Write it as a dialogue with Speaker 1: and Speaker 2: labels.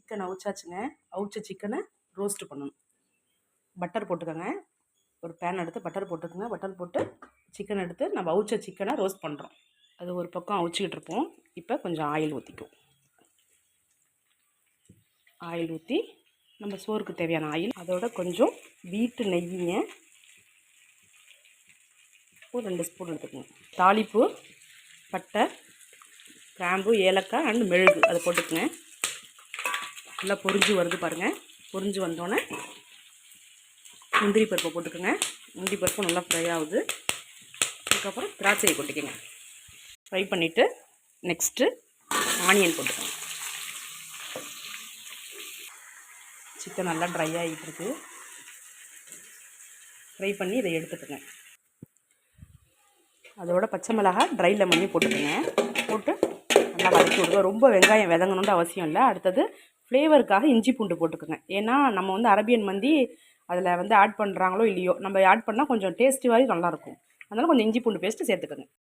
Speaker 1: Chicken அவிச்சாச்சுங்க. அவிச்ச சிக்கனை roast பண்ணணும். பட்டர் போட்டுக்கோங்க. ஒரு பேன் எடுத்து பட்டர் போட்டுக்கோங்க. பட்டர் போட்டு சிக்கன் எடுத்து நம்ம அவிச்ச சிக்கனை ரோஸ்ட் பண்ணுறோம். அது ஒரு பக்கம் அவிச்சிக்கிட்டு இருப்போம். இப்போ கொஞ்சம் ஆயில் ஊற்றிக்குவோம். ஆயில் ஊற்றி நம்ம சோறுக்கு தேவையான ஆயில், அதோட கொஞ்சம் வீட்டு நெய்யுங்க, ஒரு 2 ஸ்பூன் எடுத்துக்கோங்க. தாளிப்பு, பட்டை, கிராம்பு, ஏலக்காய் அண்ட் மெழுகு அதை போட்டுக்குங்க. நல்லா பொரிஞ்சு வருது பாருங்கள். பொரிஞ்சு வந்தோடனே முந்திரி பருப்பை போட்டுக்கோங்க. முந்திரி பருப்பு நல்லா ஃப்ரை ஆகுது. அதுக்கப்புறம் திராட்சையை கொட்டிக்கோங்க. ஃப்ரை பண்ணிவிட்டு நெக்ஸ்ட்டு ஆனியன் போட்டுக்கோங்க. சிக்கன் நல்லா ட்ரை ஆகிட்டு இருக்கு. ஃப்ரை பண்ணி இதை எடுத்துக்கோங்க. அதோட பச்சை மிளகாய், ட்ரை லெமனையும் போட்டுக்கோங்க. போட்டு நல்லா வதக்கி விடுங்க. ரொம்ப வெங்காயம் வதங்கணுன்ற அவசியம் இல்லை. அடுத்தது ஃப்ளேவருக்காக இஞ்சி பூண்டு போட்டுக்கோங்க. ஏன்னா நம்ம வந்து அரபியன் மந்தி அதில் வந்து ஆட் பண்ணுறாங்களோ இல்லையோ, நம்ம ஆட் பண்ணால் கொஞ்சம் டேஸ்ட்டு வாரி நல்லாயிருக்கும். அதனால் கொஞ்சம் இஞ்சி பூண்டு பேஸ்ட்டு சேர்த்துக்கோங்க.